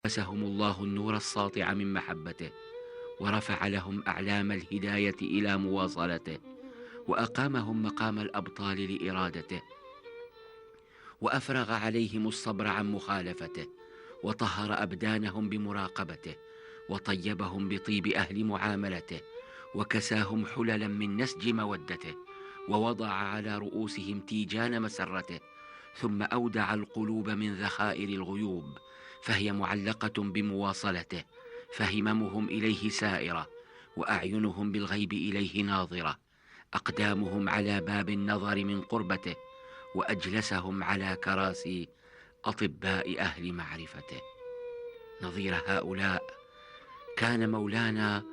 ألبسهم الله النور الساطع من محبته، ورفع لهم أعلام الهداية إلى مواصلته، وأقامهم مقام الأبطال لإرادته، وأفرغ عليهم الصبر عن مخالفته، وطهر أبدانهم بمراقبته، وطيبهم بطيب أهل معاملته، وكساهم حللا من نسج مودته، ووضع على رؤوسهم تيجان مسرته، ثم أودع القلوب من ذخائر الغيوب، فهي معلقة بمواصلته، فهممهم إليه سائرة، وأعينهم بالغيب إليه ناظرة، أقدامهم على باب النظر من قربته، وأجلسهم على كراسي أطباء أهل معرفته. نظير هؤلاء كان مولانا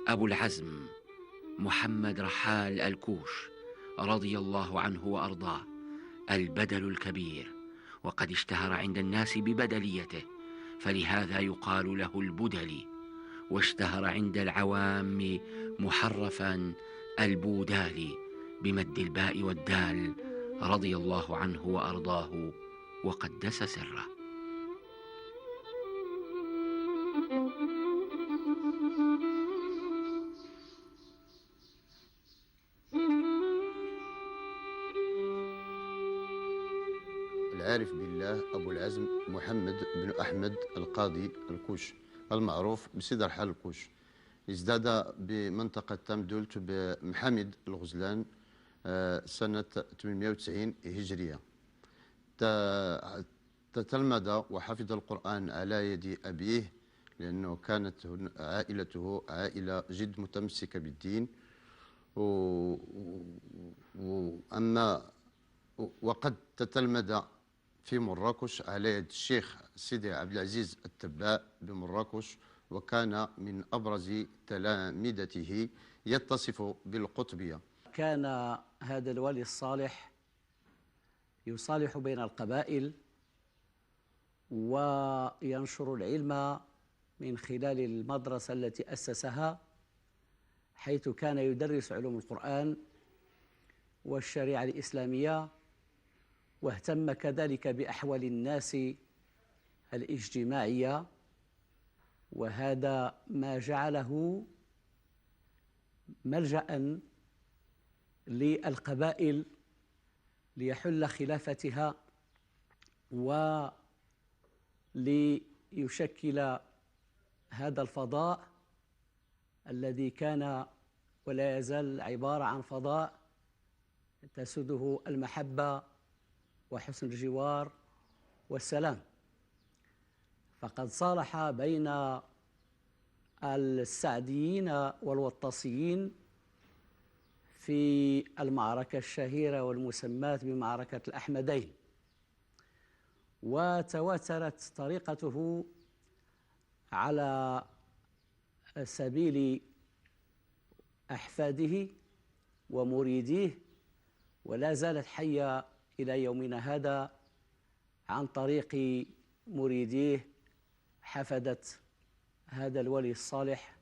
أبو العزم محمد رحال الكوش رضي الله عنه وأرضاه، البدل الكبير، وقد اشتهر عند الناس ببدليته، فلهذا يقال له البدلي، واشتهر عند العوام محرفا البودالي بمد الباء والدال، رضي الله عنه وأرضاه وقدس سره. العارف بالله أبو العزم محمد بن أحمد القاضي الكوش، المعروف بسيد رحال الكوش، ازداد بمنطقة تامدولت بمحامد الغزلان سنة 890 هجرية. تتلمذ وحفظ القرآن على يد أبيه، لأنه كانت عائلته عائلة جد متمسكة بالدين. أما وقد تتلمذ في مراكش على يد الشيخ سيدي عبد العزيز التباء بمراكش، وكان من أبرز تلامذته، يتصف بالقطبية. كان هذا الولي الصالح يصالح بين القبائل وينشر العلم من خلال المدرسة التي أسسها، حيث كان يدرس علوم القرآن والشريعة الإسلامية، واهتم كذلك بأحوال الناس الاجتماعية، وهذا ما جعله ملجأ للقبائل ليحل خلافتها وليشكل هذا الفضاء الذي كان ولا يزال عبارة عن فضاء تسوده المحبة وحسن الجوار والسلام. فقد صالح بين السعديين والوطاسيين في المعركة الشهيرة والمسماة بمعركة الأحمدين، وتواترت طريقته على سبيل أحفاده ومريديه، ولا زالت حية إلى يومنا هذا عن طريق مريديه حفدت هذا الولي الصالح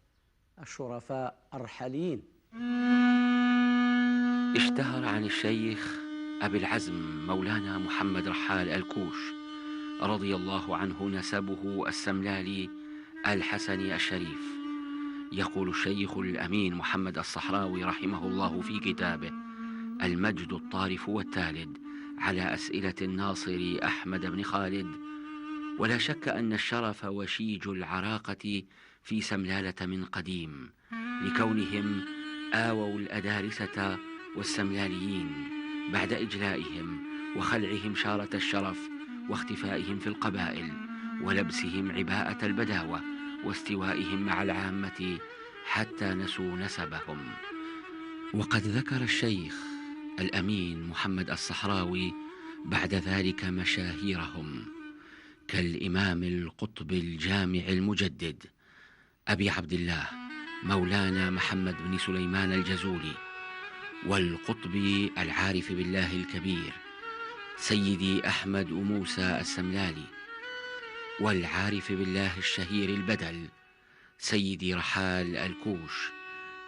الشرفاء الرحاليين. اشتهر عن الشيخ أبي العزم مولانا محمد رحال الكوش رضي الله عنه نسبه السملالي الحسني الشريف. يقول الشيخ الأمين محمد الصحراوي رحمه الله في كتابه المجد الطارف والتالد على أسئلة الناصر أحمد بن خالد: ولا شك أن الشرف وشيج العراقة في سملالة من قديم، لكونهم آووا الأدارسة والسملاليين بعد إجلائهم وخلعهم شارة الشرف واختفائهم في القبائل ولبسهم عباءة البداوة واستوائهم مع العامة حتى نسوا نسبهم. وقد ذكر الشيخ الأمين محمد الصحراوي بعد ذلك مشاهيرهم كالإمام القطب الجامع المجدد أبي عبد الله مولانا محمد بن سليمان الجزولي، والقطب العارف بالله الكبير سيدي أحمد موسى السملالي، والعارف بالله الشهير البدل سيدي رحال الكوش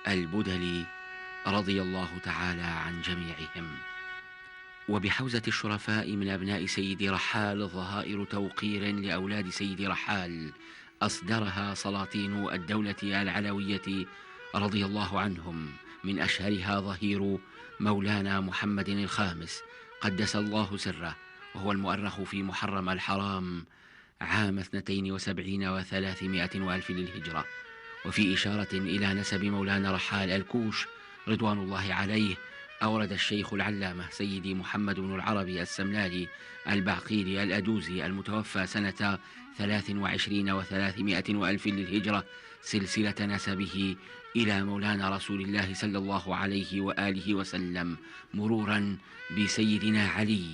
البدلي، رضي الله تعالى عن جميعهم. وبحوزة الشرفاء من أبناء سيد رحال ظهائر توقير لأولاد سيد رحال أصدرها سلاطين الدولة العلوية رضي الله عنهم، من أشهرها ظهير مولانا محمد الخامس قدس الله سره، وهو المؤرخ في محرم الحرام عام 72 و300 وألف للهجرة. وفي إشارة إلى نسب مولانا رحال الكوش رضوان الله عليه، أورد الشيخ العلامة سيدي محمد بن العربي السملالي البعقيلي الأدوزي المتوفى سنة 23 و300 وألف للهجرة سلسلة نسبه إلى مولانا رسول الله صلى الله عليه وآله وسلم، مرورا بسيدنا علي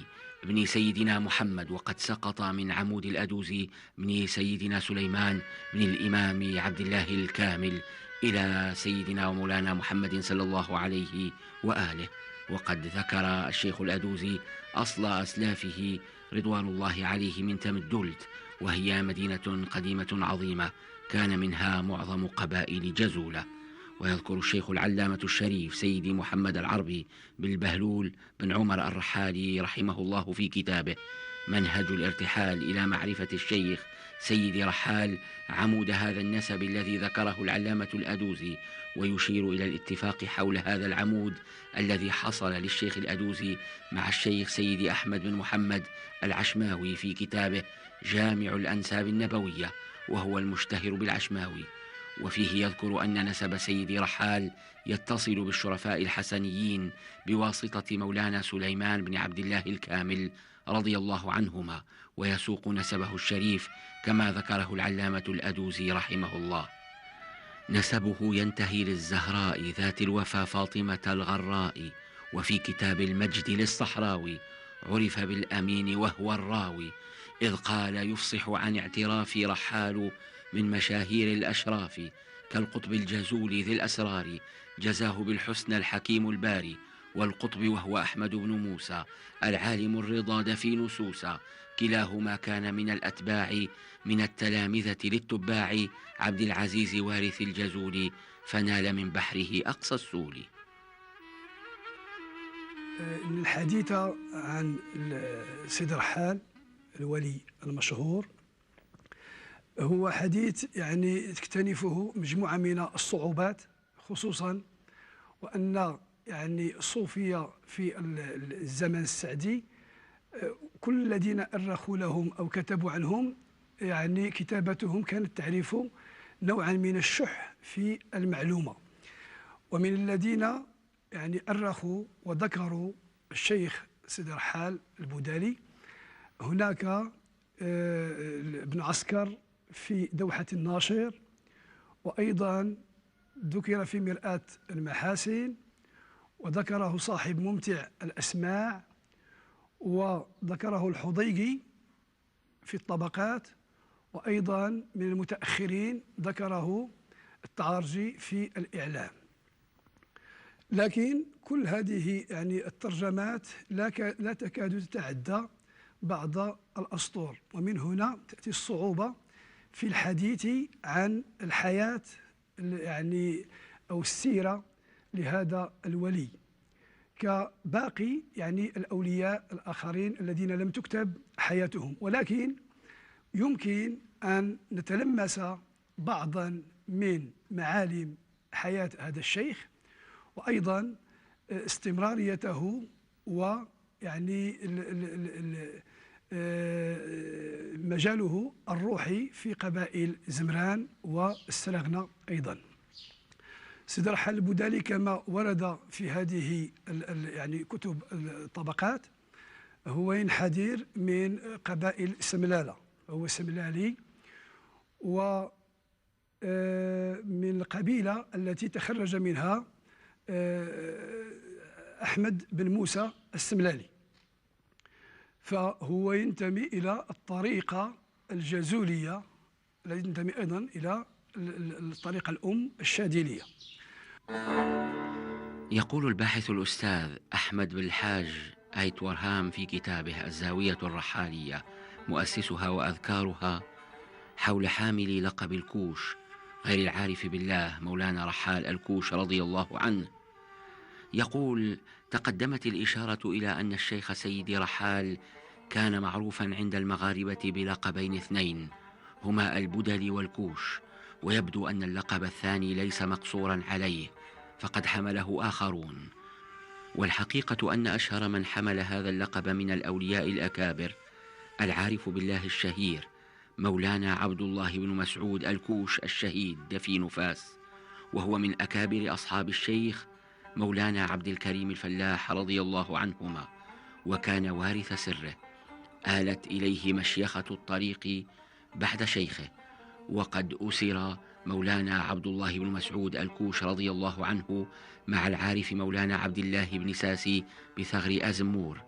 بن سيدنا محمد، وقد سقط من عمود الأدوزي بن سيدنا سليمان بن الإمام عبد الله الكامل إلى سيدنا ومولانا محمد صلى الله عليه وآله. وقد ذكر الشيخ الأدوزي أصل أسلافه رضوان الله عليه من تمدلت، وهي مدينة قديمة عظيمة كان منها معظم قبائل جزولة. ويذكر الشيخ العلامة الشريف سيدي محمد العربي بالبهلول بن عمر الرحالي رحمه الله في كتابه منهج الارتحال إلى معرفة الشيخ سيد رحال عمود هذا النسب الذي ذكره العلامة الأدوزي، ويشير إلى الاتفاق حول هذا العمود الذي حصل للشيخ الأدوزي مع الشيخ سيد أحمد بن محمد العشماوي في كتابه جامع الأنساب النبوية، وهو المشتهر بالعشماوي. وفيه يذكر أن نسب سيد رحال يتصل بالشرفاء الحسنيين بواسطة مولانا سليمان بن عبد الله الكامل رضي الله عنهما، ويسوق نسبه الشريف كما ذكره العلامة الأدوزي رحمه الله. نسبه ينتهي للزهراء ذات الوفا فاطمة الغراء، وفي كتاب المجد للصحراوي عرف بالأمين وهو الراوي، إذ قال يفصح عن اعتراف رحال من مشاهير الأشراف، كالقطب الجزول ذي الأسرار جزاه بالحسن الحكيم الباري، والقطب وهو أحمد بن موسى العالم الرضا دفين سوسى، كلاهما كان من الأتباع من التلامذة للتباع عبد العزيز وارث الجزول، فنال من بحره أقصى السول. الحديث عن سيد رحال الولي المشهور هو حديث يعني تكتنفه مجموعة من الصعوبات، خصوصا وأن يعني الصوفية في الزمن السعدي كل الذين أرخوا لهم أو كتبوا عنهم يعني كتابتهم كانت تعرف نوعا من الشح في المعلومة. ومن الذين يعني أرخوا وذكروا الشيخ سيد رحال البودالي هناك ابن عسكر في دوحة الناشر، وأيضا ذكر في مرآة المحاسن، وذكره صاحب ممتع الأسماع، وذكره الحضيقي في الطبقات، وأيضا من المتأخرين ذكره التعارجي في الإعلام. لكن كل هذه يعني الترجمات لا تكاد تتعدى بعض الأسطور، ومن هنا تأتي الصعوبة في الحديث عن الحياة يعني أو السيرة لهذا الولي كباقي يعني الأولياء الآخرين الذين لم تكتب حياتهم. ولكن يمكن أن نتلمس بعضا من معالم حياة هذا الشيخ، وأيضا استمراريته ويعني مجاله الروحي في قبائل زمران والسلغنة أيضا. سيد رحال البودالي كما ورد في هذه يعني كتب الطبقات هو ينحدر من قبائل سملالة، هو سملالي، ومن القبيلة التي تخرج منها أحمد بن موسى السملالي، فهو ينتمي إلى الطريقة الجزولية التي تنتمي أيضا إلى الطريقة الأم الشاذلية. يقول الباحث الأستاذ أحمد بالحاج آيت ورهام في كتابه الزاوية الرحالية مؤسسها وأذكارها حول حامل لقب الكوش غير العارف بالله مولانا رحال الكوش رضي الله عنه، يقول: تقدمت الإشارة إلى أن الشيخ سيدي رحال كان معروفا عند المغاربة بلقبين اثنين هما البدل والكوش، ويبدو أن اللقب الثاني ليس مقصورا عليه فقد حمله آخرون. والحقيقة أن أشهر من حمل هذا اللقب من الأولياء الأكابر العارف بالله الشهير مولانا عبد الله بن مسعود الكوش الشهيد دفين فاس، وهو من أكابر أصحاب الشيخ مولانا عبد الكريم الفلاح رضي الله عنهما، وكان وارث سره، آلت إليه مشيخة الطريق بعد شيخه. وقد أسر مولانا عبد الله بن مسعود الكوش رضي الله عنه مع العارف مولانا عبد الله بن ساسي بثغر أزمور،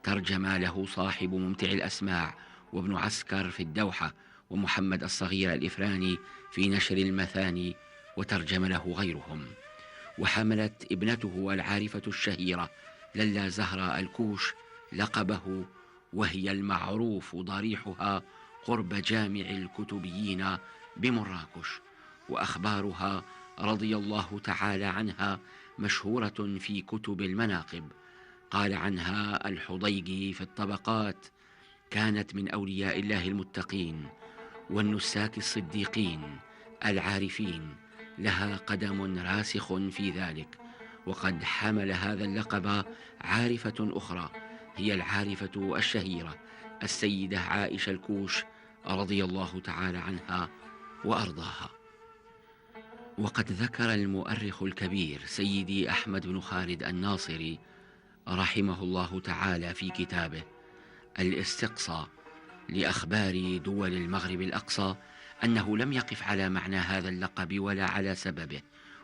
ترجم له صاحب ممتع الأسماع وابن عسكر في الدوحة، ومحمد الصغير الإفراني في نشر المثاني، وترجم له غيرهم. وحملت ابنته العارفة الشهيرة للا زهرة الكوش لقبه، وهي المعروف ضريحها قرب جامع الكتبيين بمراكش، وأخبارها رضي الله تعالى عنها مشهورة في كتب المناقب. قال عنها الحضيجي في الطبقات: كانت من أولياء الله المتقين والنساك الصديقين العارفين، لها قدم راسخ في ذلك. وقد حمل هذا اللقب عارفة أخرى، هي العارفة الشهيرة السيدة عائشة الكوش رضي الله تعالى عنها وأرضاها. وقد ذكر المؤرخ الكبير سيدي أحمد بن خالد الناصري رحمه الله تعالى في كتابه الاستقصاء لأخبار دول المغرب الأقصى أنه لم يقف على معنى هذا اللقب ولا على سببه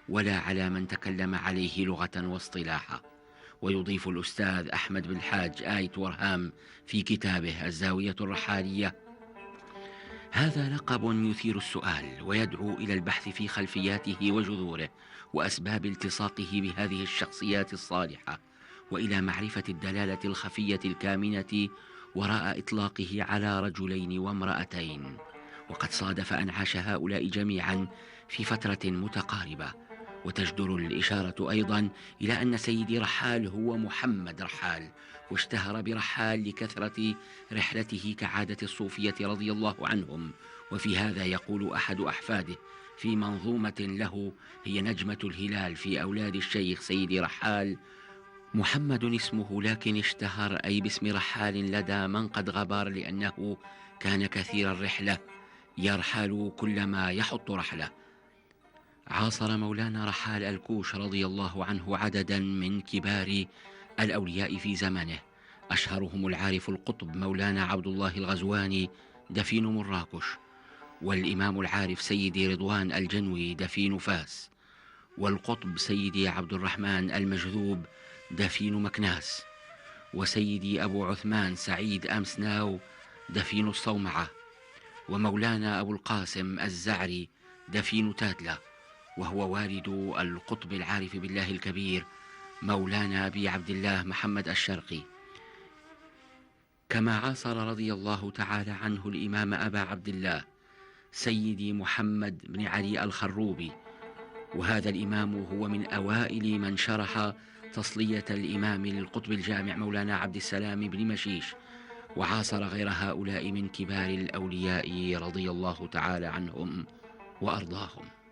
ولا على من تكلم عليه لغة واصطلاحا. ويضيف الأستاذ أحمد بن الحاج آية ورهام في كتابه الزاوية الرحالية: هذا لقب يثير السؤال ويدعو إلى البحث في خلفياته وجذوره وأسباب التصاقه بهذه الشخصيات الصالحة، وإلى معرفة الدلالة الخفية الكامنة وراء إطلاقه على رجلين وامرأتين. وقد صادف أن عاش هؤلاء جميعا في فترة متقاربة. وتجدر الإشارة أيضا إلى أن سيدي رحال هو محمد رحال، واشتهر برحال لكثرة رحلته كعادة الصوفية رضي الله عنهم. وفي هذا يقول أحد أحفاده في منظومة له هي نجمة الهلال في أولاد الشيخ سيدي رحال: محمد اسمه لكن اشتهر أي باسم رحال لدى من قد غبر، لأنه كان كثير الرحلة يرحل كلما يحط رحلة. عاصر مولانا رحال الكوش رضي الله عنه عددا من كبار الأولياء في زمنه، أشهرهم العارف القطب مولانا عبد الله الغزواني دفين مراكش، والإمام العارف سيدي رضوان الجنوي دفين فاس، والقطب سيدي عبد الرحمن المجذوب دفين مكناس، وسيدي أبو عثمان سعيد أمسناو دفين الصومعة، ومولانا أبو القاسم الزعري دفين تاتلة، وهو والد القطب العارف بالله الكبير مولانا أبي عبد الله محمد الشرقي. كما عاصر رضي الله تعالى عنه الإمام أبا عبد الله سيدي محمد بن علي الخروبي، وهذا الإمام هو من أوائل من شرح تصلية الإمام للقطب الجامع مولانا عبد السلام بن مشيش، وعاصر غير هؤلاء من كبار الأولياء رضي الله تعالى عنهم وأرضاهم.